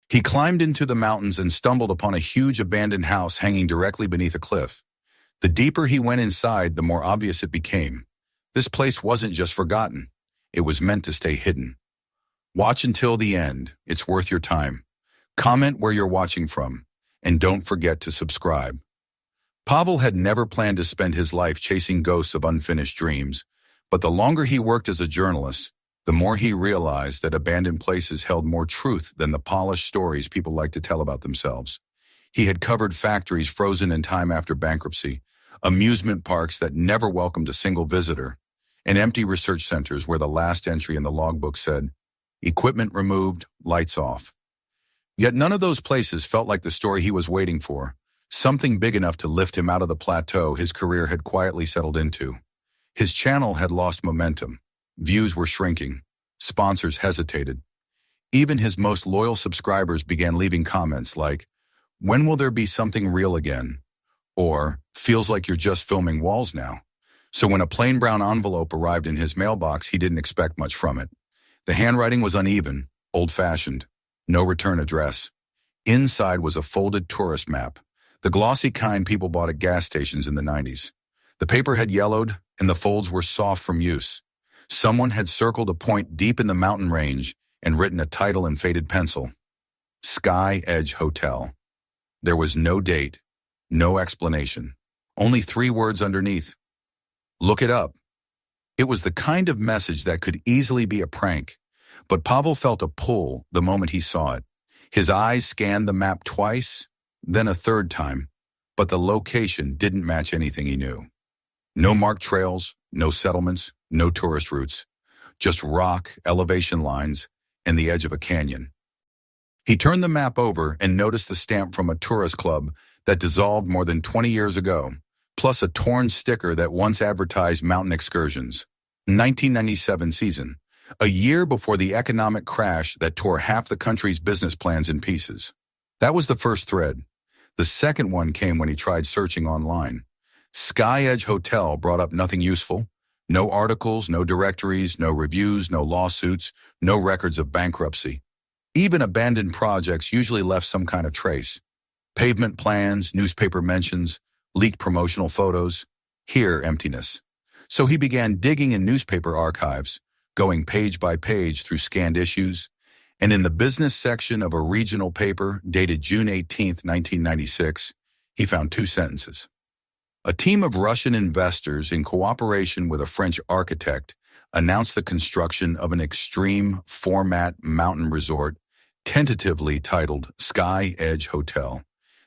He climbed into the mountains and stumbled upon a huge abandoned house hanging directly beneath a cliff. The deeper he went inside, the more obvious it became. This place wasn't just forgotten. It was meant to stay hidden. Watch until the end. It's worth your time. Comment where you're watching from, and don't forget to subscribe. Pavel had never planned to spend his life chasing ghosts of unfinished dreams, but the longer he worked as a journalist, the more he realized that abandoned places held more truth than the polished stories people like to tell about themselves. He had covered factories frozen in time after bankruptcy, amusement parks that never welcomed a single visitor, and empty research centers where the last entry in the logbook said, "Equipment removed, lights off." Yet none of those places felt like the story he was waiting for, something big enough to lift him out of the plateau his career had quietly settled into. His channel had lost momentum. Views were shrinking. Sponsors hesitated. Even his most loyal subscribers began leaving comments like, "When will there be something real again?" Or, "Feels like you're just filming walls now." So when a plain brown envelope arrived in his mailbox, he didn't expect much from it. The handwriting was uneven, old-fashioned, no return address. Inside was a folded tourist map, the glossy kind people bought at gas stations in the 90s. The paper had yellowed, and the folds were soft from use. Someone had circled a point deep in the mountain range and written a title in faded pencil, Sky Edge Hotel. There was no date, no explanation, only 3 words underneath. Look it up. It was the kind of message that could easily be a prank, but Pavel felt a pull the moment he saw it. His eyes scanned the map twice, then a third time, but the location didn't match anything he knew. No marked trails, no settlements, no tourist routes, just rock, elevation lines, and the edge of a canyon. He turned the map over and noticed the stamp from a tourist club that dissolved more than 20 years ago, plus a torn sticker that once advertised mountain excursions. 1997 season, a year before the economic crash that tore half the country's business plans in pieces. That was the first thread. The second one came when he tried searching online. Sky Edge Hotel brought up nothing useful. No articles, no directories, no reviews, no lawsuits, no records of bankruptcy. Even abandoned projects usually left some kind of trace. Pavement plans, newspaper mentions, leaked promotional photos. Here, emptiness. So he began digging in newspaper archives, going page by page through scanned issues, and in the business section of a regional paper dated June 18, 1996, he found 2 sentences. A team of Russian investors in cooperation with a French architect announced the construction of an extreme format mountain resort tentatively titled Sky Edge Hotel.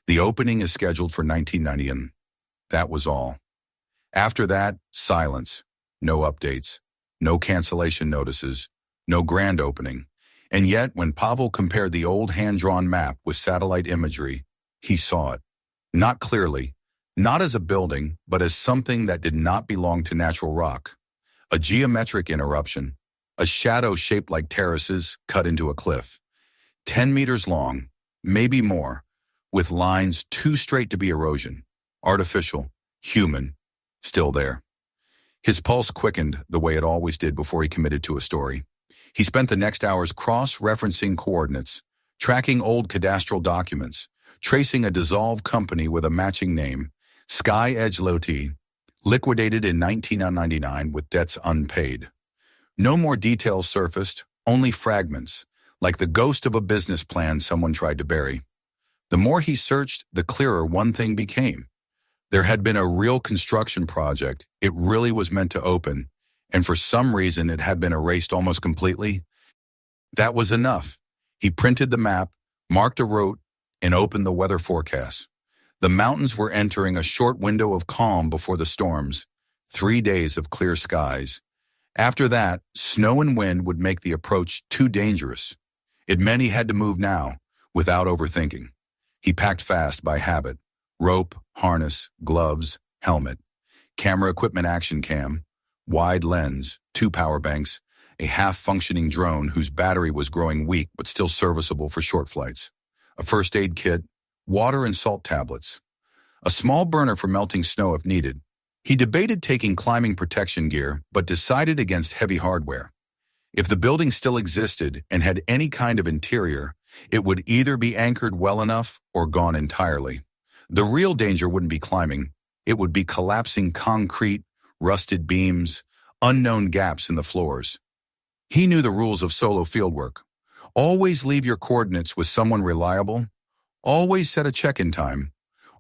The opening is scheduled for 1990, and that was all. After that, silence. No updates. No cancellation notices. No grand opening. And yet, when Pavel compared the old hand-drawn map with satellite imagery, he saw it. Not clearly, not as a building, but as something that did not belong to natural rock. A geometric interruption, a shadow shaped like terraces cut into a cliff. 10 meters long, maybe more, with lines too straight to be erosion. Artificial, human, still there. His pulse quickened the way it always did before he committed to a story. He spent the next hours cross-referencing coordinates, tracking old cadastral documents, tracing a dissolved company with a matching name, Sky Edge Loti, liquidated in 1999 with debts unpaid. No more details surfaced, only fragments, like the ghost of a business plan someone tried to bury. The more he searched, the clearer one thing became. There had been a real construction project. It really was meant to open, and for some reason it had been erased almost completely. That was enough. He printed the map, marked a route, and opened the weather forecast. The mountains were entering a short window of calm before the storms, 3 days of clear skies. After that, snow and wind would make the approach too dangerous. It meant he had to move now, without overthinking. He packed fast by habit. Rope, harness, gloves, helmet, camera equipment action cam, wide lens, 2 power banks, a half-functioning drone whose battery was growing weak but still serviceable for short flights, a first aid kit, water and salt tablets, a small burner for melting snow if needed. He debated taking climbing protection gear, but decided against heavy hardware. If the building still existed and had any kind of interior, It would either be anchored well enough or gone entirely. The real danger wouldn't be climbing. It would be collapsing concrete, rusted beams, unknown gaps in the floors. He knew the rules of solo fieldwork. Always leave your coordinates with someone reliable. Always set a check-in time.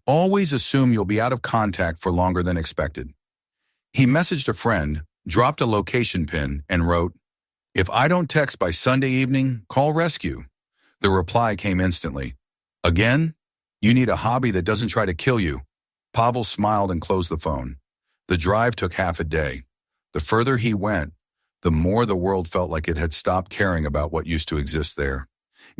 Always assume you'll be out of contact for longer than expected. He messaged a friend, dropped a location pin, and wrote, "If I don't text by Sunday evening, call rescue." The reply came instantly. "Again? You need a hobby that doesn't try to kill you." Pavel smiled and closed the phone. The drive took half a day. The further he went, the more the world felt like it had stopped caring about what used to exist there.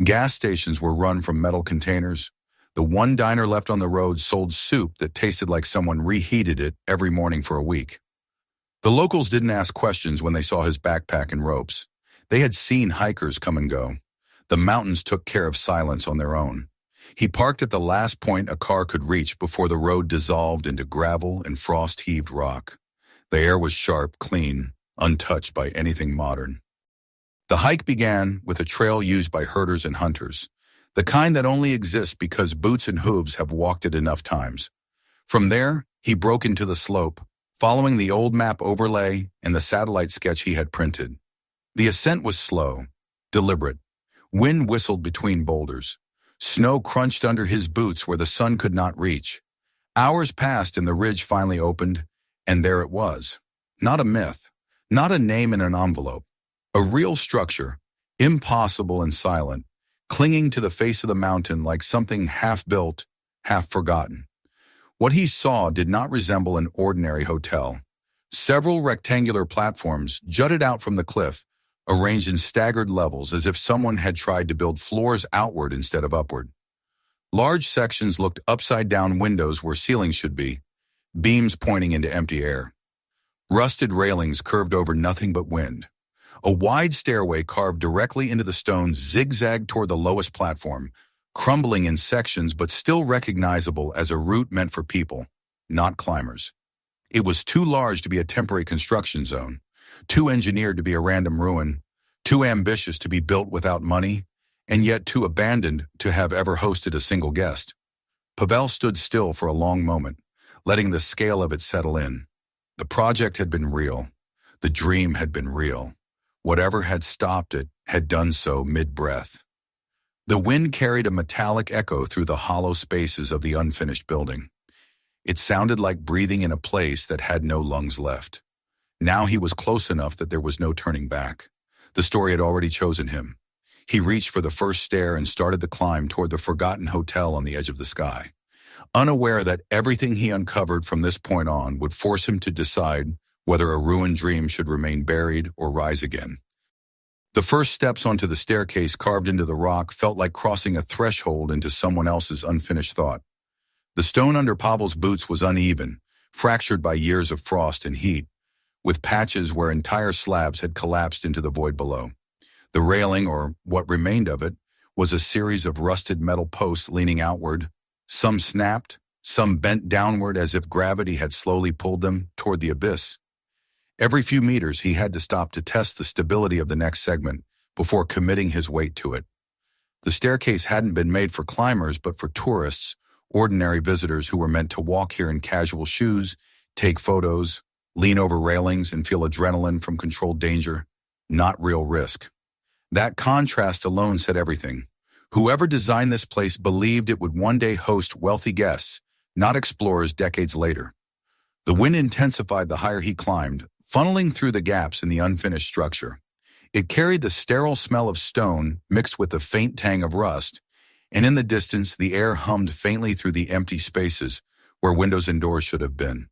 Gas stations were run from metal containers. The one diner left on the road sold soup that tasted like someone reheated it every morning for a week. The locals didn't ask questions when they saw his backpack and ropes. They had seen hikers come and go. The mountains took care of silence on their own. He parked at the last point a car could reach before the road dissolved into gravel and frost-heaved rock. The air was sharp, clean, untouched by anything modern. The hike began with a trail used by herders and hunters, the kind that only exists because boots and hooves have walked it enough times. From there, he broke into the slope, following the old map overlay and the satellite sketch he had printed. The ascent was slow, deliberate. Wind whistled between boulders. Snow crunched under his boots where the sun could not reach. Hours passed and the ridge finally opened, and there it was. Not a myth, not a name in an envelope. A real structure, impossible and silent, clinging to the face of the mountain like something half-built, half-forgotten. What he saw did not resemble an ordinary hotel. Several rectangular platforms jutted out from the cliff, arranged in staggered levels as if someone had tried to build floors outward instead of upward. Large sections looked upside-down windows where ceilings should be, beams pointing into empty air. Rusted railings curved over nothing but wind. A wide stairway carved directly into the stone zigzagged toward the lowest platform, crumbling in sections but still recognizable as a route meant for people, not climbers. It was too large to be a temporary construction zone, too engineered to be a random ruin, too ambitious to be built without money, and yet too abandoned to have ever hosted a single guest. Pavel stood still for a long moment, letting the scale of it settle in. The project had been real. The dream had been real. Whatever had stopped it had done so mid-breath. The wind carried a metallic echo through the hollow spaces of the unfinished building. It sounded like breathing in a place that had no lungs left. Now he was close enough that there was no turning back. The story had already chosen him. He reached for the first stair and started the climb toward the forgotten hotel on the edge of the sky, unaware that everything he uncovered from this point on would force him to decide whether a ruined dream should remain buried or rise again. The first steps onto the staircase carved into the rock felt like crossing a threshold into someone else's unfinished thought. The stone under Pavel's boots was uneven, fractured by years of frost and heat, with patches where entire slabs had collapsed into the void below. The railing, or what remained of it, was a series of rusted metal posts leaning outward. Some snapped, some bent downward as if gravity had slowly pulled them toward the abyss. Every few meters he had to stop to test the stability of the next segment before committing his weight to it. The staircase hadn't been made for climbers but for tourists, ordinary visitors who were meant to walk here in casual shoes, take photos, lean over railings and feel adrenaline from controlled danger, not real risk. That contrast alone said everything. Whoever designed this place believed it would one day host wealthy guests, not explorers decades later. The wind intensified the higher he climbed, funneling through the gaps in the unfinished structure. It carried the sterile smell of stone mixed with the faint tang of rust, and in the distance the air hummed faintly through the empty spaces where windows and doors should have been.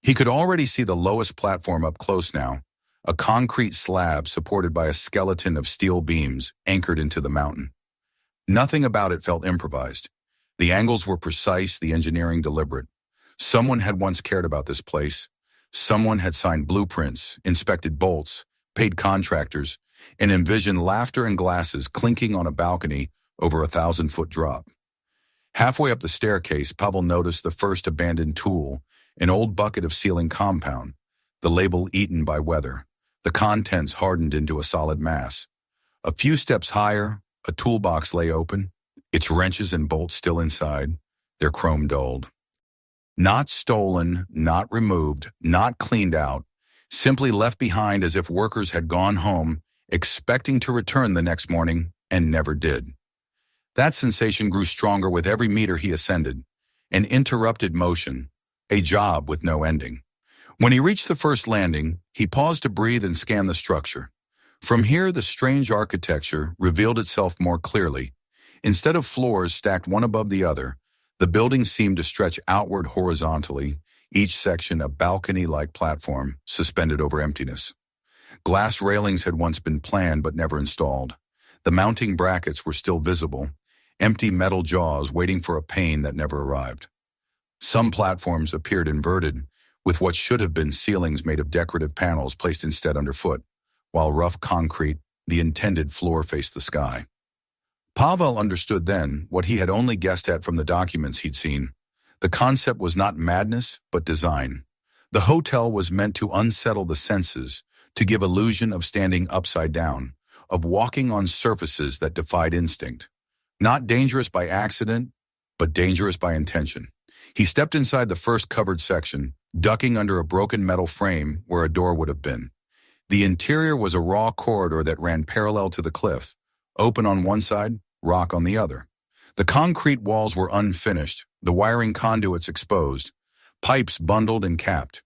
He could already see the lowest platform up close now, a concrete slab supported by a skeleton of steel beams anchored into the mountain. Nothing about it felt improvised. The angles were precise, the engineering deliberate. Someone had once cared about this place. Someone had signed blueprints, inspected bolts, paid contractors, and envisioned laughter and glasses clinking on a balcony over a 1,000-foot drop. Halfway up the staircase, Pavel noticed the first abandoned tool, an old bucket of sealing compound, the label eaten by weather, the contents hardened into a solid mass. A few steps higher, A toolbox lay open, its wrenches and bolts still inside, their chrome dulled. Not stolen, not removed, not cleaned out, simply left behind as if workers had gone home, expecting to return the next morning, and never did. That sensation grew stronger with every meter he ascended, an interrupted motion, a job with no ending. When he reached the first landing, he paused to breathe and scan the structure. From here, the strange architecture revealed itself more clearly. Instead of floors stacked one above the other, the building seemed to stretch outward horizontally, each section a balcony-like platform suspended over emptiness. Glass railings had once been planned but never installed. The mounting brackets were still visible, empty metal jaws waiting for a pane that never arrived. Some platforms appeared inverted, with what should have been ceilings made of decorative panels placed instead underfoot, while rough concrete, the intended floor, faced the sky. Pavel understood then what he had only guessed at from the documents he'd seen. The concept was not madness, but design. The hotel was meant to unsettle the senses, to give illusion of standing upside down, of walking on surfaces that defied instinct. Not dangerous by accident, but dangerous by intention. He stepped inside the first covered section, ducking under a broken metal frame where a door would have been. The interior was a raw corridor that ran parallel to the cliff, open on one side, rock on the other. The concrete walls were unfinished, the wiring conduits exposed, pipes bundled and capped.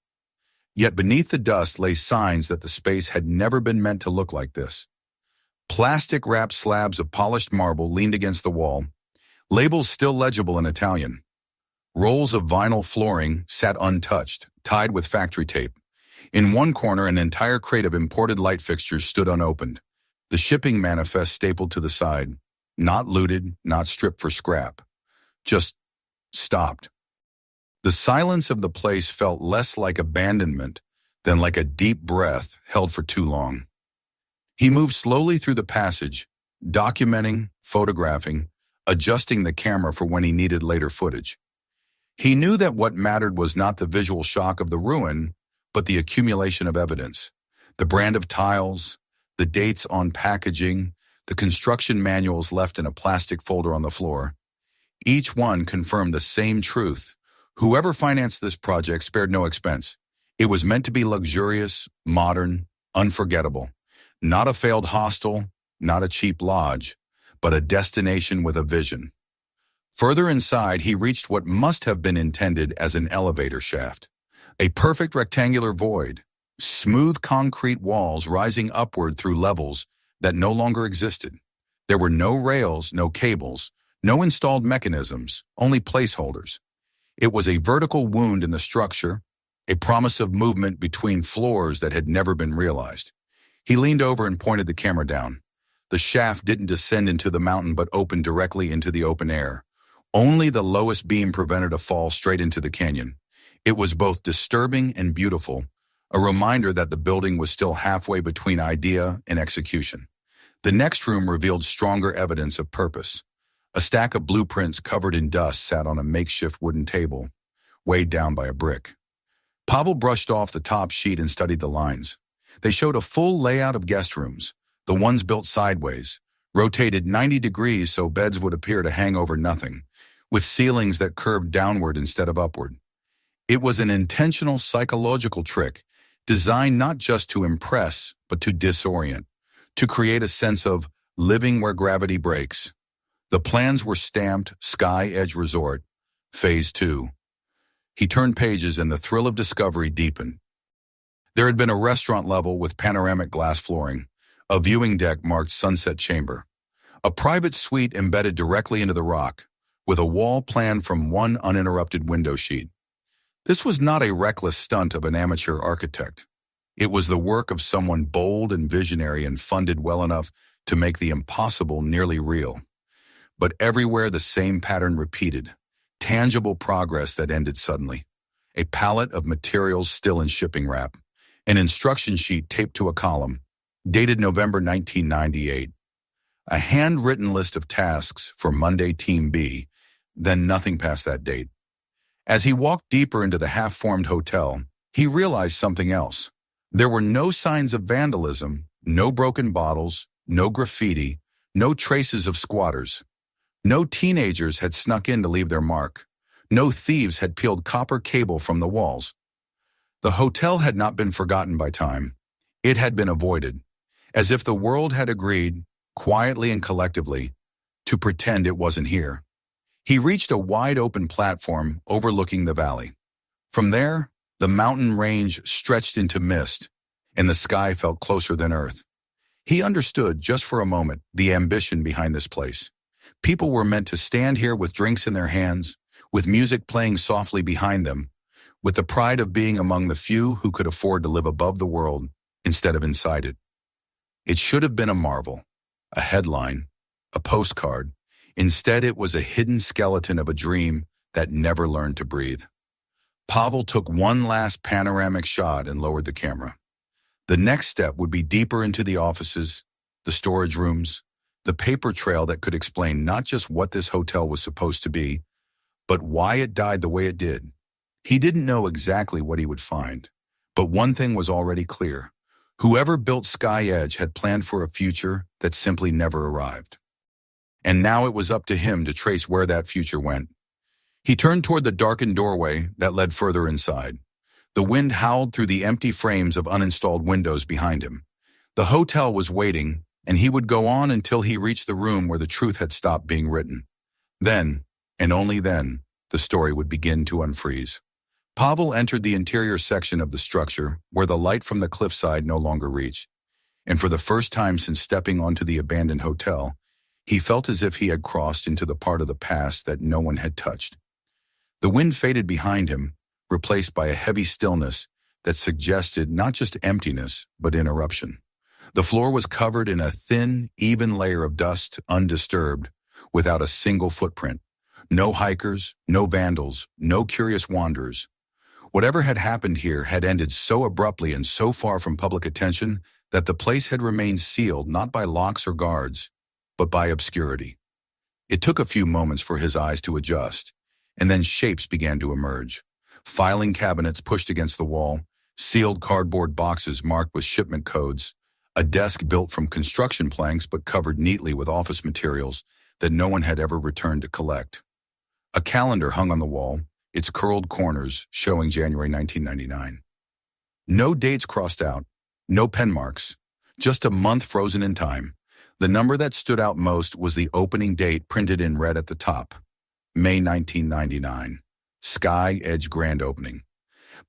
Yet beneath the dust lay signs that the space had never been meant to look like this. Plastic-wrapped slabs of polished marble leaned against the wall, labels still legible in Italian. Rolls of vinyl flooring sat untouched, tied with factory tape. In one corner, an entire crate of imported light fixtures stood unopened, the shipping manifest stapled to the side, not looted, not stripped for scrap, just stopped. The silence of the place felt less like abandonment than like a deep breath held for too long. He moved slowly through the passage, documenting, photographing, adjusting the camera for when he needed later footage. He knew that what mattered was not the visual shock of the ruin, but the accumulation of evidence. The brand of tiles, the dates on packaging, the construction manuals left in a plastic folder on the floor. Each one confirmed the same truth. Whoever financed this project spared no expense. It was meant to be luxurious, modern, unforgettable. Not a failed hostel, not a cheap lodge, but a destination with a vision. Further inside, he reached what must have been intended as an elevator shaft. A perfect rectangular void, smooth concrete walls rising upward through levels that no longer existed. There were no rails, no cables, no installed mechanisms, only placeholders. It was a vertical wound in the structure, a promise of movement between floors that had never been realized. He leaned over and pointed the camera down. The shaft didn't descend into the mountain but opened directly into the open air. Only the lowest beam prevented a fall straight into the canyon. It was both disturbing and beautiful, a reminder that the building was still halfway between idea and execution. The next room revealed stronger evidence of purpose. A stack of blueprints covered in dust sat on a makeshift wooden table, weighed down by a brick. Pavel brushed off the top sheet and studied the lines. They showed a full layout of guest rooms, the ones built sideways, rotated 90 degrees so beds would appear to hang over nothing, with ceilings that curved downward instead of upward. It was an intentional psychological trick, designed not just to impress, but to disorient, to create a sense of living where gravity breaks. The plans were stamped Sky Edge Resort, Phase 2. He turned pages and the thrill of discovery deepened. There had been a restaurant level with panoramic glass flooring, a viewing deck marked Sunset Chamber, a private suite embedded directly into the rock, with a wall planned from one uninterrupted window sheet. This was not a reckless stunt of an amateur architect. It was the work of someone bold and visionary and funded well enough to make the impossible nearly real. But everywhere the same pattern repeated, tangible progress that ended suddenly. A pallet of materials still in shipping wrap, an instruction sheet taped to a column, dated November 1998, a handwritten list of tasks for Monday Team B, then nothing past that date. As he walked deeper into the half-formed hotel, he realized something else. There were no signs of vandalism, no broken bottles, no graffiti, No traces of squatters. No teenagers had snuck in to leave their mark. No thieves had peeled copper cable from the walls. The hotel had not been forgotten by time. It had been avoided, as if the world had agreed, quietly and collectively, to pretend it wasn't here. He reached a wide-open platform overlooking the valley. From there, the mountain range stretched into mist, and the sky felt closer than earth. He understood, just for a moment, the ambition behind this place. People were meant to stand here with drinks in their hands, with music playing softly behind them, with the pride of being among the few who could afford to live above the world instead of inside it. It should have been a marvel, a headline, a postcard. Instead, it was a hidden skeleton of a dream that never learned to breathe. Pavel took one last panoramic shot and lowered the camera. The next step would be deeper into the offices, the storage rooms, the paper trail that could explain not just what this hotel was supposed to be, but why it died the way it did. He didn't know exactly what he would find, but one thing was already clear. Whoever built Sky Edge had planned for a future that simply never arrived. And now it was up to him to trace where that future went. He turned toward the darkened doorway that led further inside. The wind howled through the empty frames of uninstalled windows behind him. The hotel was waiting, and he would go on until he reached the room where the truth had stopped being written. Then, and only then, the story would begin to unfreeze. Pavel entered the interior section of the structure where the light from the cliffside no longer reached, and for the first time since stepping onto the abandoned hotel, he felt as if he had crossed into the part of the past that no one had touched. The wind faded behind him, replaced by a heavy stillness that suggested not just emptiness, but interruption. The floor was covered in a thin, even layer of dust, undisturbed, without a single footprint. No hikers, no vandals, no curious wanderers. Whatever had happened here had ended so abruptly and so far from public attention that the place had remained sealed not by locks or guards, but by obscurity. It took a few moments for his eyes to adjust, and then shapes began to emerge. Filing cabinets pushed against the wall, sealed cardboard boxes marked with shipment codes, a desk built from construction planks but covered neatly with office materials that no one had ever returned to collect. A calendar hung on the wall, its curled corners showing January 1999. No dates crossed out, no pen marks, just a month frozen in time. The number that stood out most was the opening date printed in red at the top, May 1999, Sky Edge grand opening.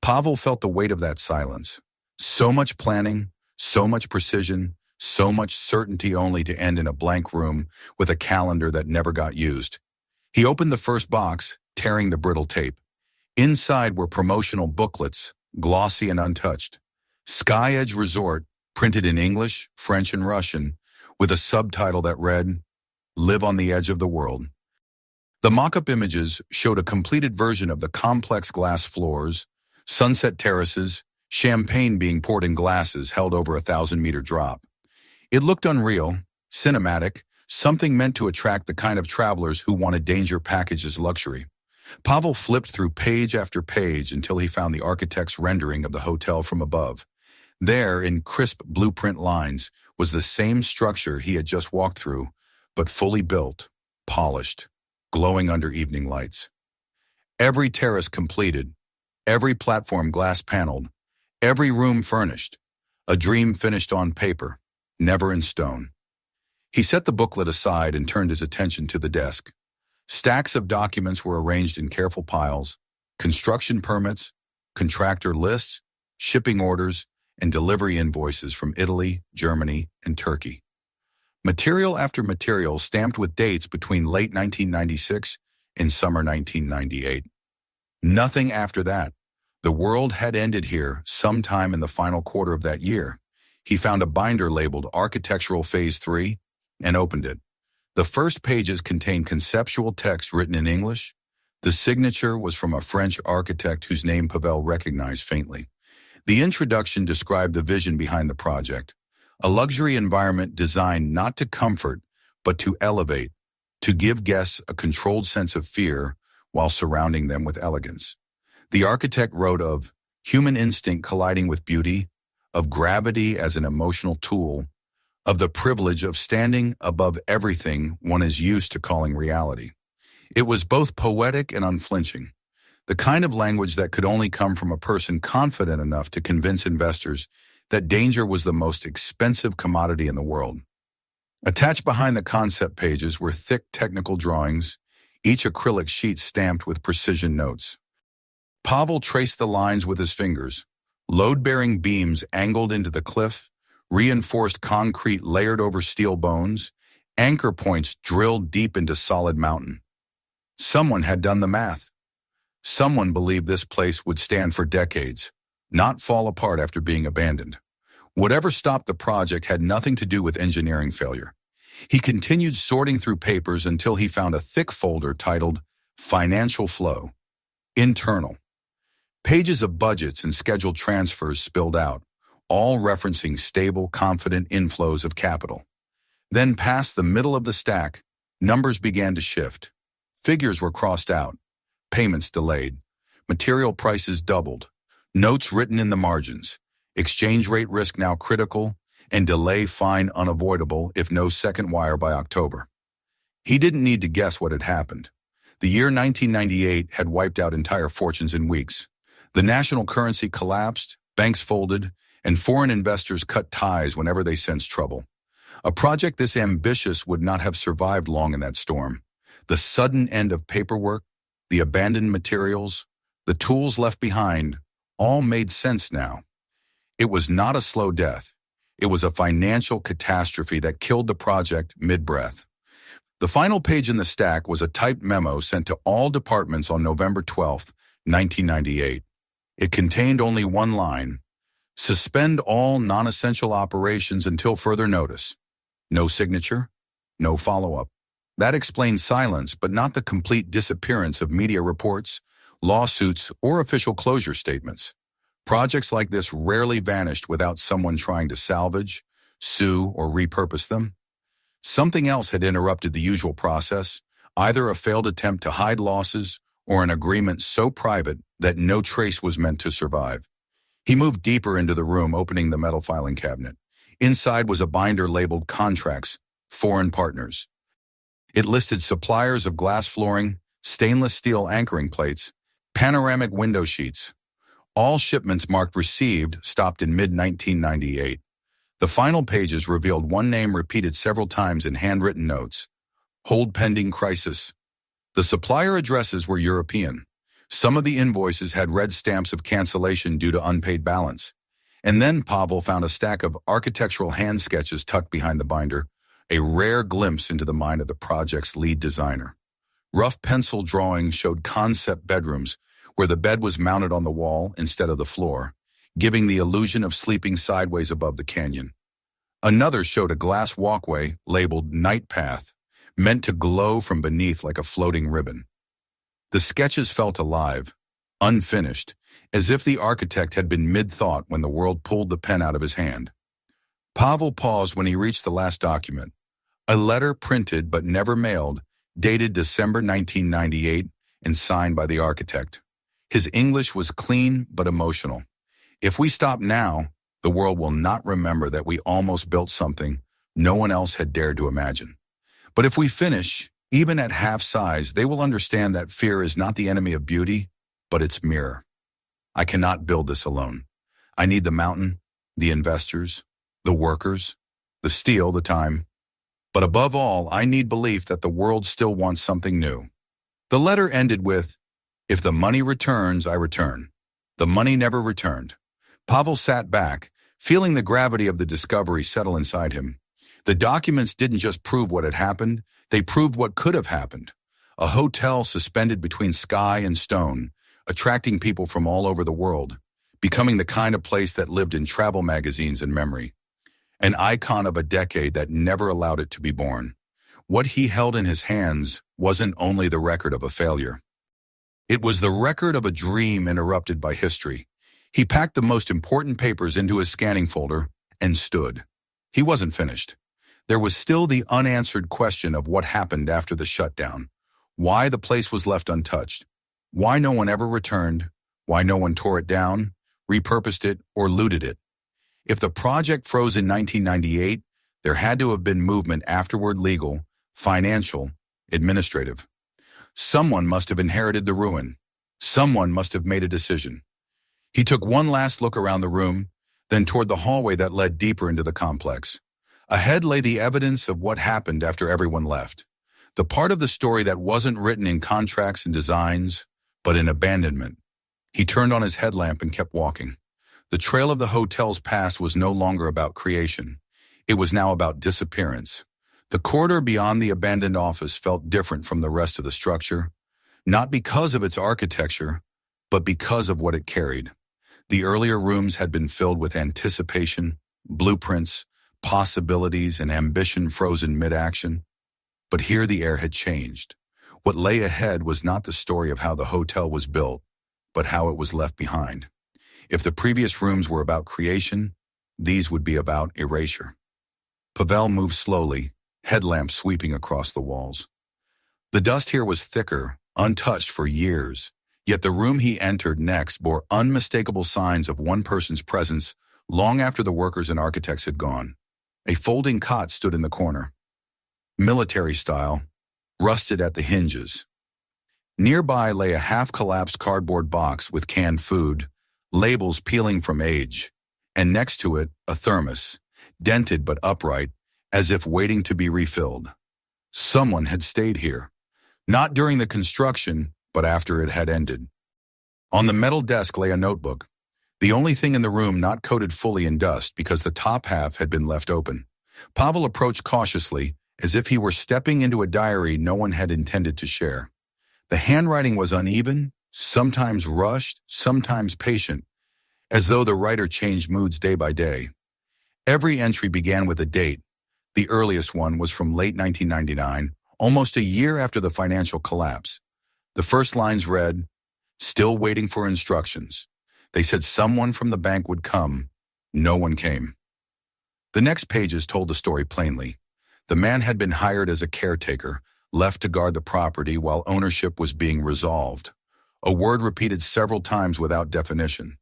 Pavel felt the weight of that silence. So much planning, so much precision, so much certainty only to end in a blank room with a calendar that never got used. He opened the first box, tearing the brittle tape. Inside were promotional booklets, glossy and untouched. Sky Edge Resort, printed in English, French, and Russian, with a subtitle that read, "Live on the Edge of the World." The mock-up images showed a completed version of the complex glass floors, sunset terraces, champagne being poured in glasses held over a 1,000-meter drop. It looked unreal, cinematic, something meant to attract the kind of travelers who wanted danger packaged as luxury. Pavel flipped through page after page until he found the architect's rendering of the hotel from above. There, in crisp blueprint lines, was the same structure he had just walked through, but fully built, polished, glowing under evening lights. Every terrace completed, every platform glass-paneled, every room furnished, a dream finished on paper, never in stone. He set the booklet aside and turned his attention to the desk. Stacks of documents were arranged in careful piles: construction permits, contractor lists, shipping orders, and delivery invoices from Italy, Germany, and Turkey. Material after material stamped with dates between late 1996 and summer 1998. Nothing after that. The world had ended here sometime in the final quarter of that year. He found a binder labeled Architectural Phase 3 and opened it. The first pages contained conceptual text written in English. The signature was from a French architect whose name Pavel recognized faintly. The introduction described the vision behind the project, a luxury environment designed not to comfort, but to elevate, to give guests a controlled sense of fear while surrounding them with elegance. The architect wrote of human instinct colliding with beauty, of gravity as an emotional tool, of the privilege of standing above everything one is used to calling reality. It was both poetic and unflinching, the kind of language that could only come from a person confident enough to convince investors that danger was the most expensive commodity in the world. Attached behind the concept pages were thick technical drawings, each acrylic sheet stamped with precision notes. Pavel traced the lines with his fingers, load-bearing beams angled into the cliff, reinforced concrete layered over steel bones, anchor points drilled deep into solid mountain. Someone had done the math. Someone believed this place would stand for decades, not fall apart after being abandoned. Whatever stopped the project had nothing to do with engineering failure. He continued sorting through papers until he found a thick folder titled Financial Flow. Internal. Pages of budgets and scheduled transfers spilled out, all referencing stable, confident inflows of capital. Then past the middle of the stack, numbers began to shift. Figures were crossed out, payments delayed, material prices doubled, notes written in the margins, exchange rate risk now critical, and delay fine unavoidable if no second wire by October. He didn't need to guess what had happened. The year 1998 had wiped out entire fortunes in weeks. The national currency collapsed, banks folded, and foreign investors cut ties whenever they sensed trouble. A project this ambitious would not have survived long in that storm. The sudden end of paperwork, the abandoned materials, the tools left behind, all made sense now. It was not a slow death. It was a financial catastrophe that killed the project mid-breath. The final page in the stack was a typed memo sent to all departments on November 12, 1998. It contained only one line: suspend all non-essential operations until further notice. No signature, no follow-up. That explained silence, but not the complete disappearance of media reports, lawsuits, or official closure statements. Projects like this rarely vanished without someone trying to salvage, sue, or repurpose them. Something else had interrupted the usual process, either a failed attempt to hide losses or an agreement so private that no trace was meant to survive. He moved deeper into the room, opening the metal filing cabinet. Inside was a binder labeled Contracts, Foreign Partners. It listed suppliers of glass flooring, stainless steel anchoring plates, panoramic window sheets. All shipments marked received stopped in mid-1998. The final pages revealed one name repeated several times in handwritten notes: hold pending crisis. The supplier addresses were European. Some of the invoices had red stamps of cancellation due to unpaid balance. And then Pavel found a stack of architectural hand sketches tucked behind the binder, a rare glimpse into the mind of the project's lead designer. Rough pencil drawings showed concept bedrooms where the bed was mounted on the wall instead of the floor, giving the illusion of sleeping sideways above the canyon. Another showed a glass walkway labeled Night Path, meant to glow from beneath like a floating ribbon. The sketches felt alive, unfinished, as if the architect had been mid-thought when the world pulled the pen out of his hand. Pavel paused when he reached the last document, a letter printed but never mailed, dated December 1998 and signed by the architect. His English was clean but emotional. If we stop now, the world will not remember that we almost built something no one else had dared to imagine. But if we finish, even at half size, they will understand that fear is not the enemy of beauty, but its mirror. I cannot build this alone. I need the mountain, the investors, the workers, the steel, the time. But above all, I need belief that the world still wants something new. The letter ended with, if the money returns, I return. The money never returned. Pavel sat back, feeling the gravity of the discovery settle inside him. The documents didn't just prove what had happened, they proved what could have happened. A hotel suspended between sky and stone, attracting people from all over the world, becoming the kind of place that lived in travel magazines and memory. An icon of a decade that never allowed it to be born. What he held in his hands wasn't only the record of a failure. It was the record of a dream interrupted by history. He packed the most important papers into his scanning folder and stood. He wasn't finished. There was still the unanswered question of what happened after the shutdown. Why the place was left untouched. Why no one ever returned. Why no one tore it down, repurposed it, or looted it. If the project froze in 1998, There had to have been movement afterward, legal, financial, administrative. Someone must have inherited the ruin. Someone must have made a decision. He took one last look around the room, then toward the hallway that led deeper into the complex. Ahead lay the evidence of what happened after everyone left. The part of the story that wasn't written in contracts and designs, but in abandonment. He turned on his headlamp and kept walking. The trail of the hotel's past was no longer about creation. It was now about disappearance. The corridor beyond the abandoned office felt different from the rest of the structure, not because of its architecture, but because of what it carried. The earlier rooms had been filled with anticipation, blueprints, possibilities, and ambition frozen mid-action. But here the air had changed. What lay ahead was not the story of how the hotel was built, but how it was left behind. If the previous rooms were about creation, these would be about erasure. Pavel moved slowly, headlamp sweeping across the walls. The dust here was thicker, untouched for years, yet the room he entered next bore unmistakable signs of one person's presence long after the workers and architects had gone. A folding cot stood in the corner. Military style, rusted at the hinges. Nearby lay a half-collapsed cardboard box with canned food, labels peeling from age, and next to it, a thermos, dented but upright, as if waiting to be refilled. Someone had stayed here, not during the construction, but after it had ended. On the metal desk lay a notebook, the only thing in the room not coated fully in dust because the top half had been left open. Pavel approached cautiously, as if he were stepping into a diary no one had intended to share. The handwriting was uneven, sometimes rushed, sometimes patient, as though the writer changed moods day by day. Every entry began with a date. The earliest one was from late 1999, almost a year after the financial collapse. The first lines read, "Still waiting for instructions. They said someone from the bank would come. No one came." The next pages told the story plainly. The man had been hired as a caretaker, left to guard the property while ownership was being resolved, a word repeated several times without definition.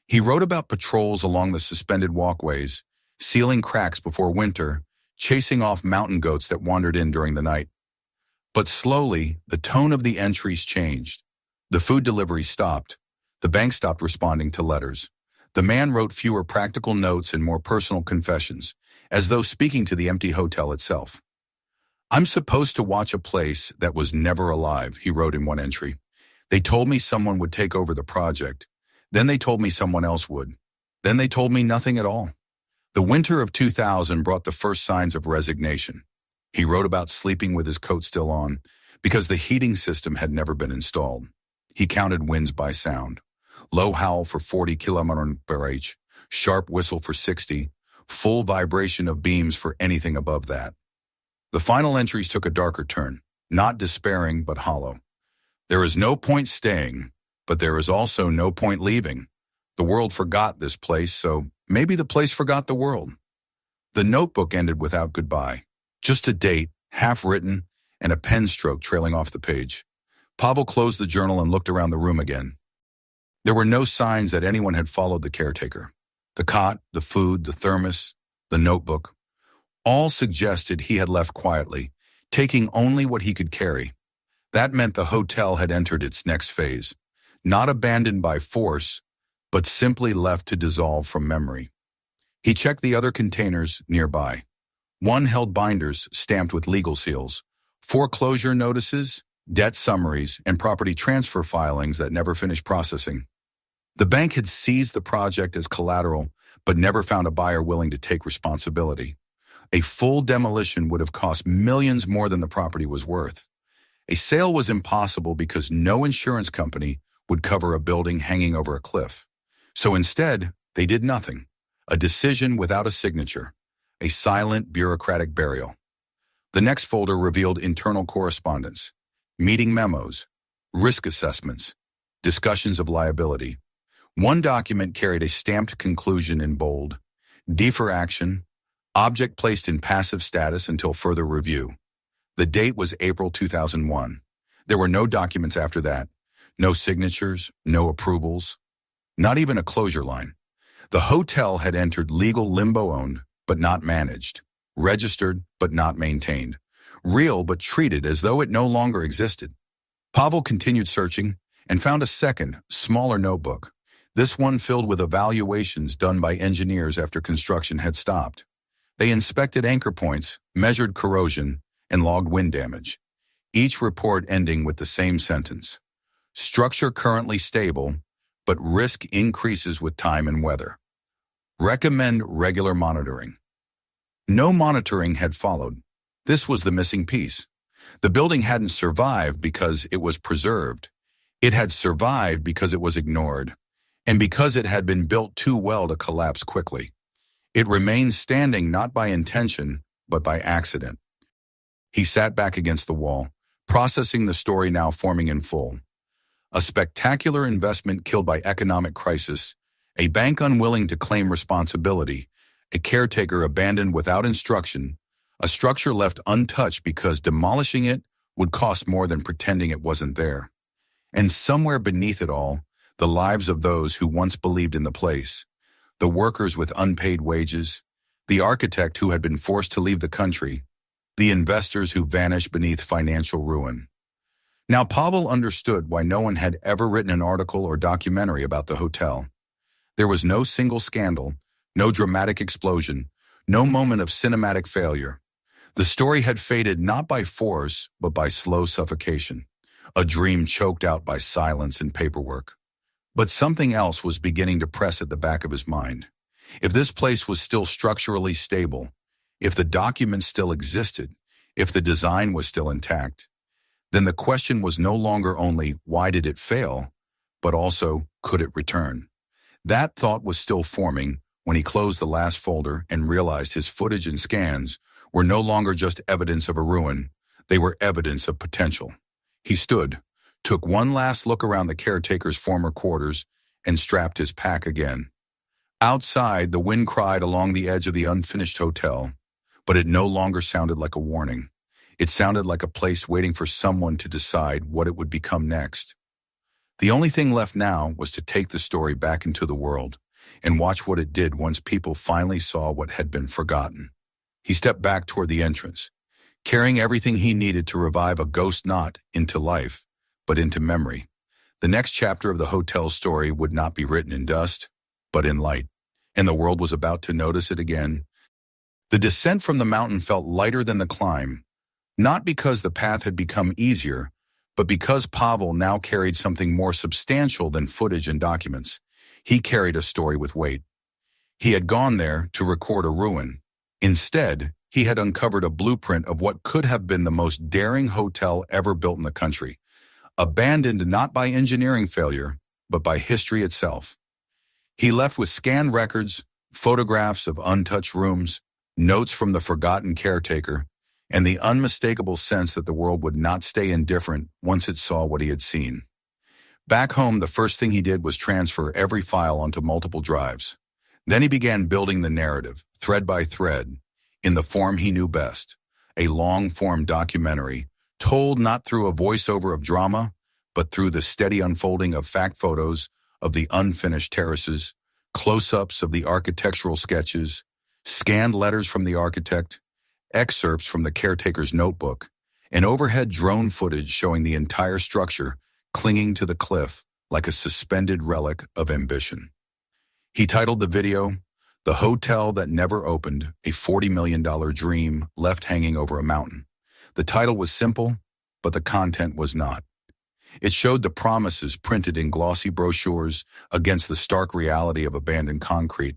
He wrote about patrols along the suspended walkways, sealing cracks before winter, chasing off mountain goats that wandered in during the night. But slowly, the tone of the entries changed. The food delivery stopped. The bank stopped responding to letters. The man wrote fewer practical notes and more personal confessions, as though speaking to the empty hotel itself. "I'm supposed to watch a place that was never alive," he wrote in one entry. "They told me someone would take over the project. Then they told me someone else would. Then they told me nothing at all." The winter of 2000 brought the first signs of resignation. He wrote about sleeping with his coat still on, because the heating system had never been installed. He counted winds by sound. Low howl for 40 km/h, sharp whistle for 60, full vibration of beams for anything above that. The final entries took a darker turn, not despairing but hollow. "There is no point staying, but there is also no point leaving. The world forgot this place, so maybe the place forgot the world." The notebook ended without goodbye, just a date, half-written, and a pen stroke trailing off the page. Pavel closed the journal and looked around the room again. There were no signs that anyone had followed the caretaker. The cot, the food, the thermos, the notebook, all suggested he had left quietly, taking only what he could carry. That meant the hotel had entered its next phase, not abandoned by force, but simply left to dissolve from memory. He checked the other containers nearby. One held binders stamped with legal seals, foreclosure notices, debt summaries, and property transfer filings that never finished processing. The bank had seized the project as collateral, but never found a buyer willing to take responsibility. A full demolition would have cost millions more than the property was worth. A sale was impossible because no insurance company would cover a building hanging over a cliff. So instead, they did nothing. A decision without a signature. A silent, bureaucratic burial. The next folder revealed internal correspondence, meeting memos, risk assessments, discussions of liability. One document carried a stamped conclusion in bold, D for action, object placed in passive status until further review. The date was April 2001. There were no documents after that, no signatures, no approvals, not even a closure line. The hotel had entered legal limbo, owned, but not managed. registered but not maintained, real but treated as though it no longer existed. Pavel continued searching and found a second, smaller notebook, this one filled with evaluations done by engineers after construction had stopped. They inspected anchor points, measured corrosion, and logged wind damage, each report ending with the same sentence: structure currently stable, but risk increases with time and weather. Recommend regular monitoring. No monitoring had followed. This was the missing piece. The building hadn't survived because it was preserved. It had survived because it was ignored, and because it had been built too well to collapse quickly. It remained standing not by intention, but by accident. He sat back against the wall, processing the story now forming in full. A spectacular investment killed by economic crisis, a bank unwilling to claim responsibility, a caretaker abandoned without instruction, a structure left untouched because demolishing it would cost more than pretending it wasn't there. And somewhere beneath it all, the lives of those who once believed in the place, the workers with unpaid wages, the architect who had been forced to leave the country, the investors who vanished beneath financial ruin. Now Pavel understood why no one had ever written an article or documentary about the hotel. There was no single scandal, no dramatic explosion, no moment of cinematic failure. The story had faded not by force, but by slow suffocation, a dream choked out by silence and paperwork. But something else was beginning to press at the back of his mind. If this place was still structurally stable, if the documents still existed, if the design was still intact, then the question was no longer only why did it fail, but also could it return? That thought was still forming when he closed the last folder and realized his footage and scans were no longer just evidence of a ruin, they were evidence of potential. He stood, took one last look around the caretaker's former quarters, and strapped his pack again. Outside, the wind cried along the edge of the unfinished hotel, but it no longer sounded like a warning. It sounded like a place waiting for someone to decide what it would become next. The only thing left now was to take the story back into the world and watch what it did once people finally saw what had been forgotten. He stepped back toward the entrance, carrying everything he needed to revive a ghost not into life, but into memory. The next chapter of the hotel's story would not be written in dust, but in light, and the world was about to notice it again. The descent from the mountain felt lighter than the climb, not because the path had become easier, but because Pavel now carried something more substantial than footage and documents. He carried a story with weight. He had gone there to record a ruin. Instead, he had uncovered a blueprint of what could have been the most daring hotel ever built in the country, abandoned not by engineering failure, but by history itself. He left with scanned records, photographs of untouched rooms, notes from the forgotten caretaker, and the unmistakable sense that the world would not stay indifferent once it saw what he had seen. Back home, the first thing he did was transfer every file onto multiple drives. Then he began building the narrative, thread by thread, in the form he knew best, a long-form documentary, told not through a voiceover of drama, but through the steady unfolding of fact photos of the unfinished terraces, close-ups of the architectural sketches, scanned letters from the architect, excerpts from the caretaker's notebook, and overhead drone footage showing the entire structure clinging to the cliff like a suspended relic of ambition. He titled the video, "The Hotel That Never Opened, a $40 million Dream Left Hanging Over a Mountain." The title was simple, but the content was not. It showed the promises printed in glossy brochures against the stark reality of abandoned concrete.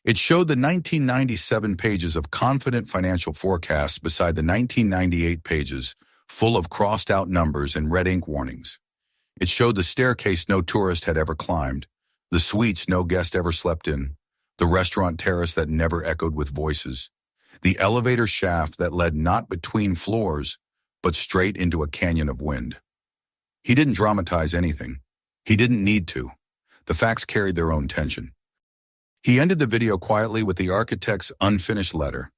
It showed the 1997 pages of confident financial forecasts beside the 1998 pages full of crossed-out numbers and red ink warnings. It showed the staircase no tourist had ever climbed, the suites no guest ever slept in, the restaurant terrace that never echoed with voices, the elevator shaft that led not between floors, but straight into a canyon of wind. He didn't dramatize anything. He didn't need to. The facts carried their own tension. He ended the video quietly with the architect's unfinished letter.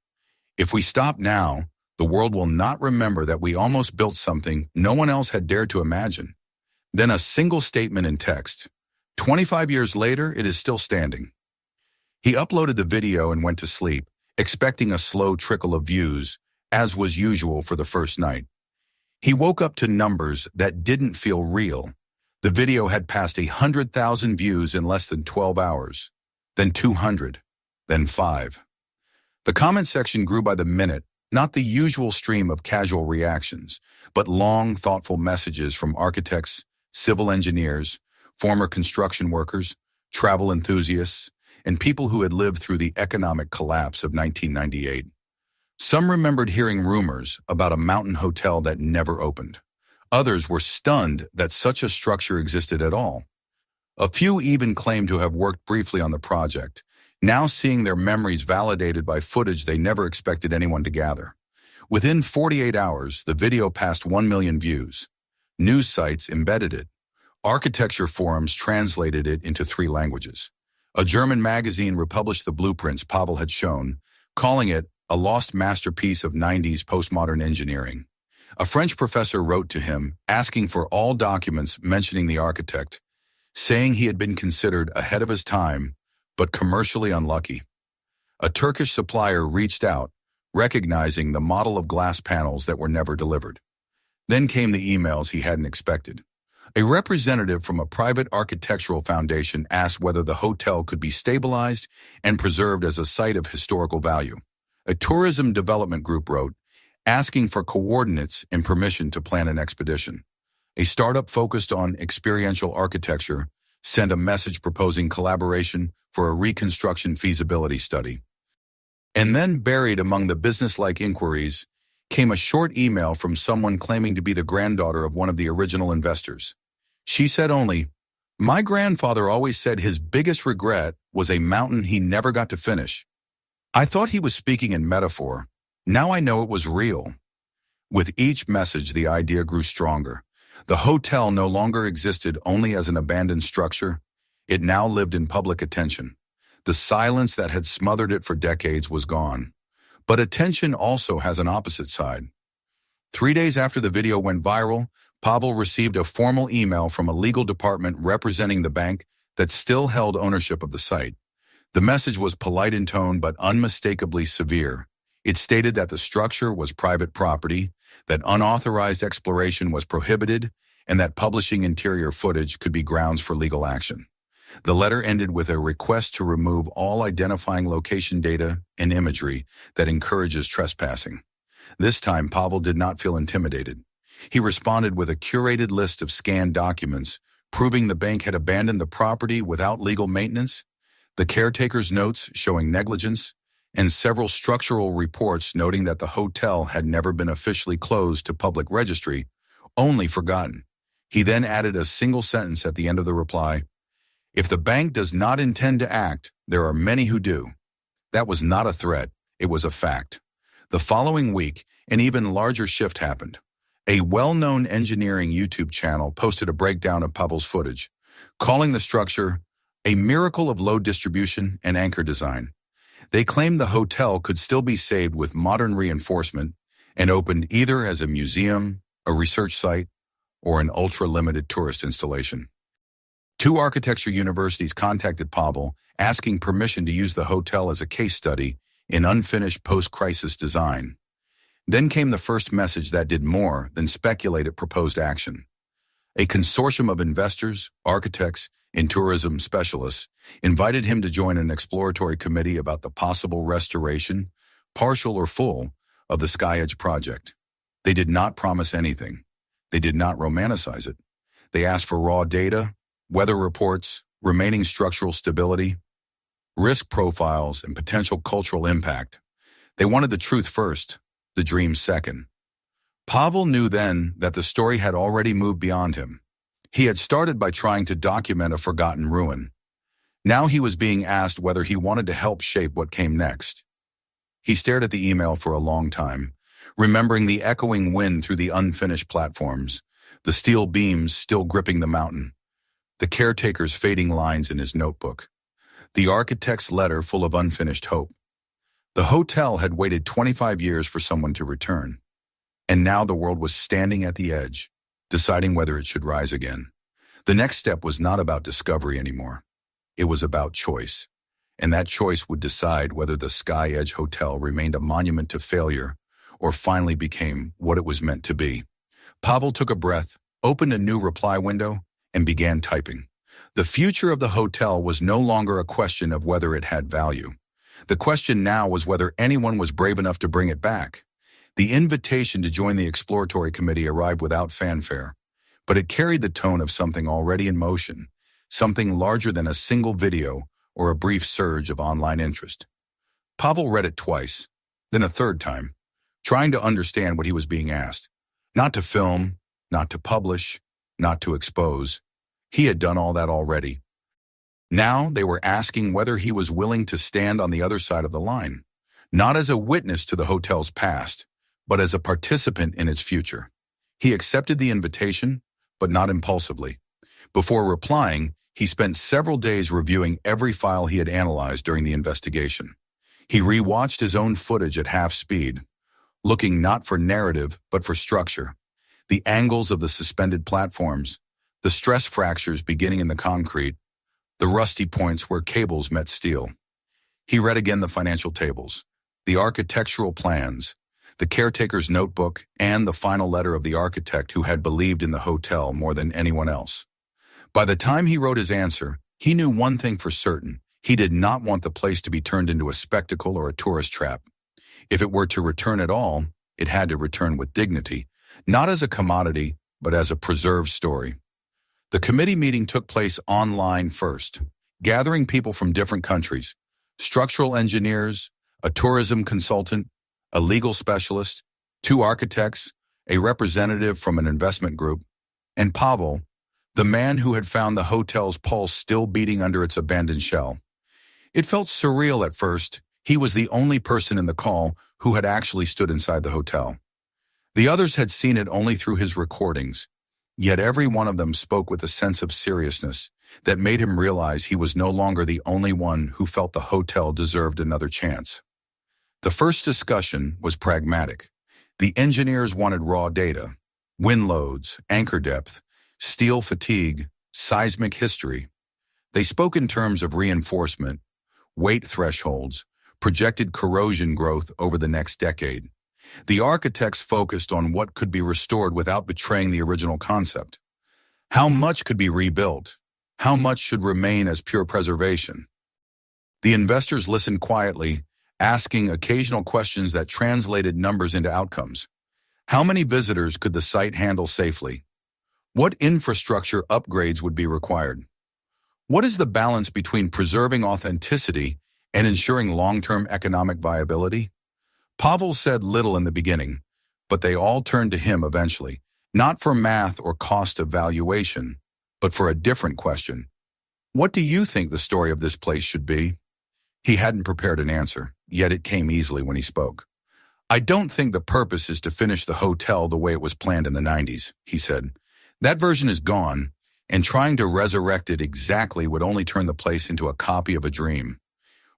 "If we stop now, the world will not remember that we almost built something no one else had dared to imagine." Then a single statement in text. 25 years later, it is still standing. He uploaded the video and went to sleep, expecting a slow trickle of views, as was usual for the first night. He woke up to numbers that didn't feel real. The video had passed 100,000 views in less than 12 hours, then 200, then 5. The comment section grew by the minute, not the usual stream of casual reactions, but long, thoughtful messages from architects, civil engineers, former construction workers, travel enthusiasts, and people who had lived through the economic collapse of 1998. Some remembered hearing rumors about a mountain hotel that never opened. Others were stunned that such a structure existed at all. A few even claimed to have worked briefly on the project, now seeing their memories validated by footage they never expected anyone to gather. Within 48 hours, the video passed 1 million views. News sites embedded it. Architecture forums translated it into 3 languages. A German magazine republished the blueprints Pavel had shown, calling it a lost masterpiece of 90s postmodern engineering. A French professor wrote to him, asking for all documents mentioning the architect, saying he had been considered ahead of his time, but commercially unlucky. A Turkish supplier reached out, recognizing the model of glass panels that were never delivered. Then came the emails he hadn't expected. A representative from a private architectural foundation asked whether the hotel could be stabilized and preserved as a site of historical value. A tourism development group wrote, asking for coordinates and permission to plan an expedition. A startup focused on experiential architecture sent a message proposing collaboration for a reconstruction feasibility study. And then, buried among the business-like inquiries, came a short email from someone claiming to be the granddaughter of one of the original investors. She said only, "My grandfather always said his biggest regret was a mountain he never got to finish. I thought he was speaking in metaphor. Now I know it was real." With each message, the idea grew stronger. The hotel no longer existed only as an abandoned structure. It now lived in public attention. The silence that had smothered it for decades was gone. But attention also has an opposite side. 3 days after the video went viral, Pavel received a formal email from a legal department representing the bank that still held ownership of the site. The message was polite in tone but unmistakably severe. It stated that the structure was private property, that unauthorized exploration was prohibited, and that publishing interior footage could be grounds for legal action. The letter ended with a request to remove all identifying location data and imagery that encourages trespassing. This time, Pavel did not feel intimidated. He responded with a curated list of scanned documents, proving the bank had abandoned the property without legal maintenance, the caretaker's notes showing negligence, and several structural reports noting that the hotel had never been officially closed to public registry, only forgotten. He then added a single sentence at the end of the reply, "If the bank does not intend to act, there are many who do." That was not a threat, it was a fact. The following week, an even larger shift happened. A well-known engineering YouTube channel posted a breakdown of Pavel's footage, calling the structure a miracle of load distribution and anchor design. They claimed the hotel could still be saved with modern reinforcement and opened either as a museum, a research site, or an ultra-limited tourist installation. 2 architecture universities contacted Pavel, asking permission to use the hotel as a case study in unfinished post-crisis design. Then came the first message that did more than speculate at proposed action. A consortium of investors, architects, and tourism specialists invited him to join an exploratory committee about the possible restoration, partial or full, of the Sky Edge project. They did not promise anything. They did not romanticize it. They asked for raw data, weather reports, remaining structural stability, risk profiles, and potential cultural impact. They wanted the truth first, the dream second. Pavel knew then that the story had already moved beyond him. He had started by trying to document a forgotten ruin. Now he was being asked whether he wanted to help shape what came next. He stared at the email for a long time, remembering the echoing wind through the unfinished platforms, the steel beams still gripping the mountain, the caretaker's fading lines in his notebook, the architect's letter full of unfinished hope. The hotel had waited 25 years for someone to return, and now the world was standing at the edge, deciding whether it should rise again. The next step was not about discovery anymore. It was about choice. and that choice would decide whether the Sky Edge Hotel remained a monument to failure or finally became what it was meant to be. Pavel took a breath, opened a new reply window, and began typing. The future of the hotel was no longer a question of whether it had value. The question now was whether anyone was brave enough to bring it back. The invitation to join the exploratory committee arrived without fanfare, but it carried the tone of something already in motion, something larger than a single video or a brief surge of online interest. Pavel read it twice, then a third time, trying to understand what he was being asked. Not to film, not to publish, not to expose. He had done all that already. Now they were asking whether he was willing to stand on the other side of the line, not as a witness to the hotel's past, but as a participant in its future. He accepted the invitation, but not impulsively. Before replying, he spent several days reviewing every file he had analyzed during the investigation. He rewatched his own footage at half speed, looking not for narrative, but for structure. The angles of the suspended platforms, the stress fractures beginning in the concrete, the rusty points where cables met steel. He read again the financial tables, the architectural plans, the caretaker's notebook, and the final letter of the architect who had believed in the hotel more than anyone else. By the time he wrote his answer, he knew one thing for certain. He did not want the place to be turned into a spectacle or a tourist trap. If it were to return at all, it had to return with dignity, not as a commodity, but as a preserved story. The committee meeting took place online first, gathering people from different countries, structural engineers, a tourism consultant, a legal specialist, 2 architects, a representative from an investment group, and Pavel, the man who had found the hotel's pulse still beating under its abandoned shell. It felt surreal at first. He was the only person in the call who had actually stood inside the hotel. The others had seen it only through his recordings, yet every one of them spoke with a sense of seriousness that made him realize he was no longer the only one who felt the hotel deserved another chance. The first discussion was pragmatic. The engineers wanted raw data, wind loads, anchor depth, steel fatigue, seismic history. They spoke in terms of reinforcement, weight thresholds, projected corrosion growth over the next decade. The architects focused on what could be restored without betraying the original concept. How much could be rebuilt? How much should remain as pure preservation? The investors listened quietly, asking occasional questions that translated numbers into outcomes. How many visitors could the site handle safely? What infrastructure upgrades would be required? What is the balance between preserving authenticity and ensuring long-term economic viability? Pavel said little in the beginning, but they all turned to him eventually, not for math or cost of valuation, but for a different question. What do you think the story of this place should be? He hadn't prepared an answer, yet it came easily when he spoke. I don't think the purpose is to finish the hotel the way it was planned in the 90s, he said. That version is gone, and trying to resurrect it exactly would only turn the place into a copy of a dream.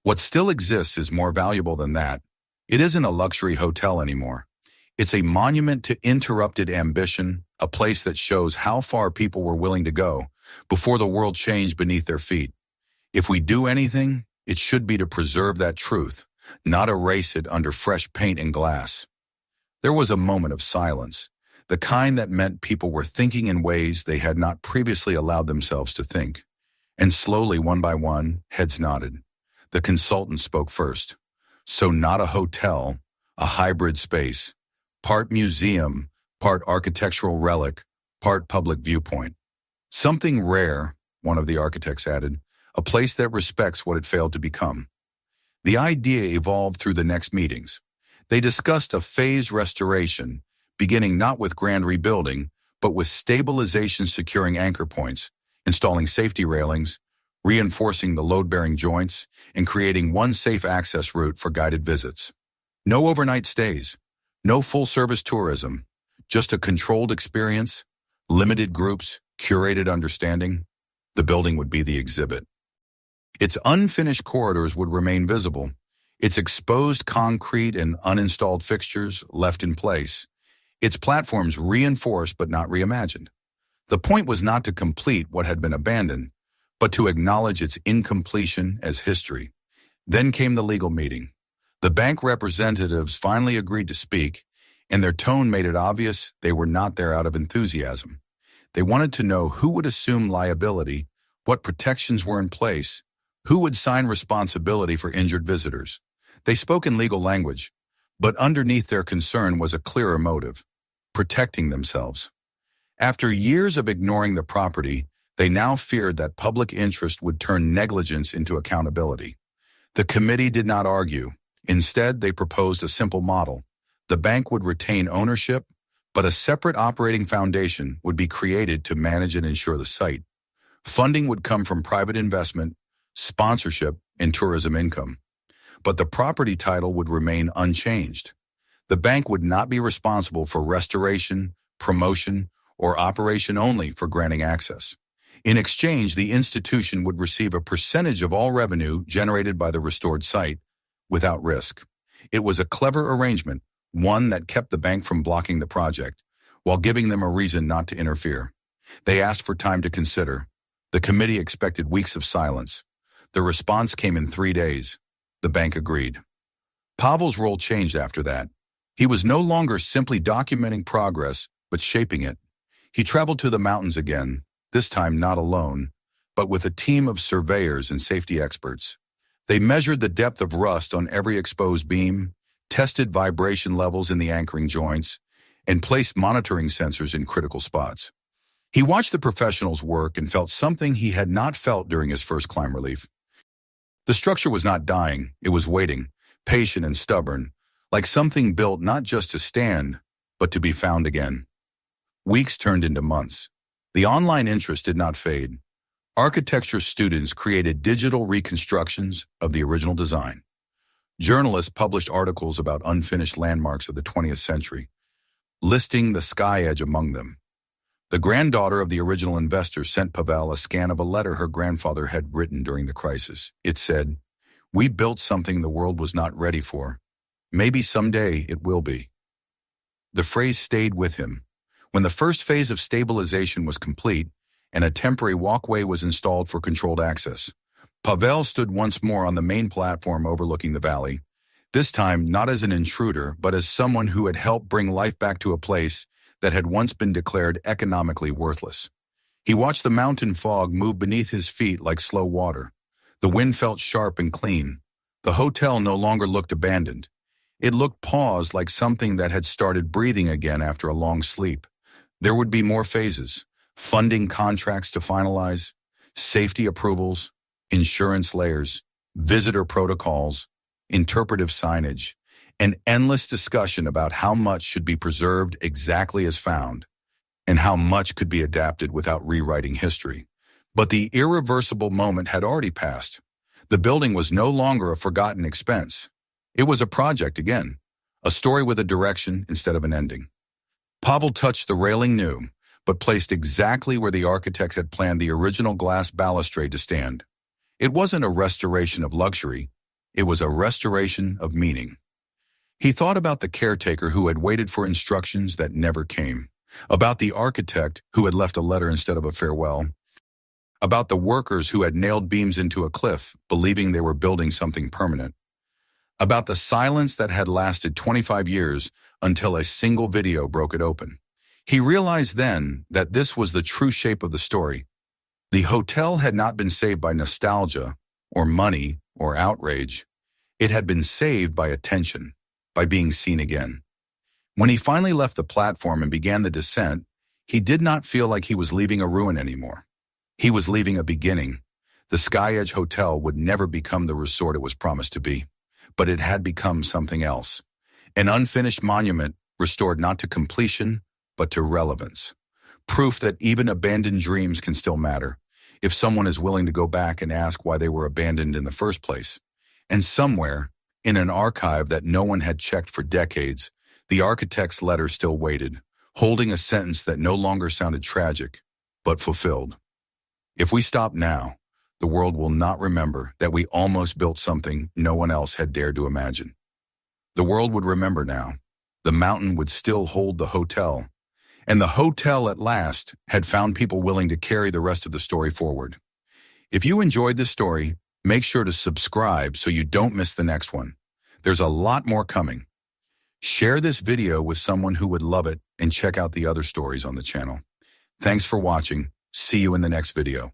What still exists is more valuable than that. It isn't a luxury hotel anymore. It's a monument to interrupted ambition, a place that shows how far people were willing to go before the world changed beneath their feet. If we do anything, it should be to preserve that truth, not erase it under fresh paint and glass. There was a moment of silence, the kind that meant people were thinking in ways they had not previously allowed themselves to think. And slowly, one by one, heads nodded. The consultant spoke first. So not a hotel, a hybrid space, part museum, part architectural relic, part public viewpoint. Something rare, one of the architects added, a place that respects what it failed to become. The idea evolved through the next meetings. They discussed a phased restoration, beginning not with grand rebuilding, but with stabilization securing anchor points, installing safety railings, reinforcing the load-bearing joints, and creating one safe access route for guided visits. No overnight stays, no full-service tourism, just a controlled experience, limited groups, curated understanding. The building would be the exhibit. Its unfinished corridors would remain visible, its exposed concrete and uninstalled fixtures left in place, its platforms reinforced but not reimagined. The point was not to complete what had been abandoned, but to acknowledge its incompletion as history. Then came the legal meeting. The bank representatives finally agreed to speak, and their tone made it obvious they were not there out of enthusiasm. They wanted to know who would assume liability, what protections were in place, who would sign responsibility for injured visitors. They spoke in legal language, but underneath their concern was a clearer motive: protecting themselves. After years of ignoring the property, they now feared that public interest would turn negligence into accountability. The committee did not argue. Instead, they proposed a simple model. The bank would retain ownership, but a separate operating foundation would be created to manage and insure the site. Funding would come from private investment, sponsorship, and tourism income. But the property title would remain unchanged. The bank would not be responsible for restoration, promotion, or operation, only for granting access. In exchange, the institution would receive a percentage of all revenue generated by the restored site, without risk. It was a clever arrangement, one that kept the bank from blocking the project, while giving them a reason not to interfere. They asked for time to consider. The committee expected weeks of silence. The response came in 3 days. The bank agreed. Pavel's role changed after that. He was no longer simply documenting progress, but shaping it. He traveled to the mountains again, this time not alone, but with a team of surveyors and safety experts. They measured the depth of rust on every exposed beam, tested vibration levels in the anchoring joints, and placed monitoring sensors in critical spots. He watched the professionals work and felt something he had not felt during his first climb relief. The structure was not dying, it was waiting, patient and stubborn, like something built not just to stand, but to be found again. Weeks turned into months. The online interest did not fade. Architecture students created digital reconstructions of the original design. Journalists published articles about unfinished landmarks of the 20th century, listing the sky edge among them. The granddaughter of the original investor sent Pavel a scan of a letter her grandfather had written during the crisis. It said, "We built something the world was not ready for. Maybe someday it will be." The phrase stayed with him. When the first phase of stabilization was complete and a temporary walkway was installed for controlled access, Pavel stood once more on the main platform overlooking the valley, this time not as an intruder, but as someone who had helped bring life back to a place that had once been declared economically worthless. He watched the mountain fog move beneath his feet like slow water. The wind felt sharp and clean. The hotel no longer looked abandoned. It looked paused, like something that had started breathing again after a long sleep. There would be more phases: funding contracts to finalize, safety approvals, insurance layers, visitor protocols, interpretive signage, an endless discussion about how much should be preserved exactly as found, and how much could be adapted without rewriting history. But the irreversible moment had already passed. The building was no longer a forgotten expense. It was a project again, a story with a direction instead of an ending. Pavel touched the railing new, but placed exactly where the architect had planned the original glass balustrade to stand. It wasn't a restoration of luxury, it was a restoration of meaning. He thought about the caretaker who had waited for instructions that never came, about the architect who had left a letter instead of a farewell, about the workers who had nailed beams into a cliff, believing they were building something permanent, about the silence that had lasted 25 years until a single video broke it open. He realized then that this was the true shape of the story. The hotel had not been saved by nostalgia, or money, or outrage. It had been saved by attention, by being seen again. When he finally left the platform and began the descent, he did not feel like he was leaving a ruin anymore. He was leaving a beginning. The Sky Edge Hotel would never become the resort it was promised to be, but it had become something else. An unfinished monument restored not to completion, but to relevance. Proof that even abandoned dreams can still matter, if someone is willing to go back and ask why they were abandoned in the first place. And somewhere, in an archive that no one had checked for decades, the architect's letter still waited, holding a sentence that no longer sounded tragic, but fulfilled. If we stop now, the world will not remember that we almost built something no one else had dared to imagine. The world would remember now. The mountain would still hold the hotel, and the hotel at last had found people willing to carry the rest of the story forward. If you enjoyed this story, Make sure to subscribe so you don't miss the next one. There's a lot more coming. Share this video with someone who would love it and check out the other stories on the channel. Thanks for watching. See you in the next video.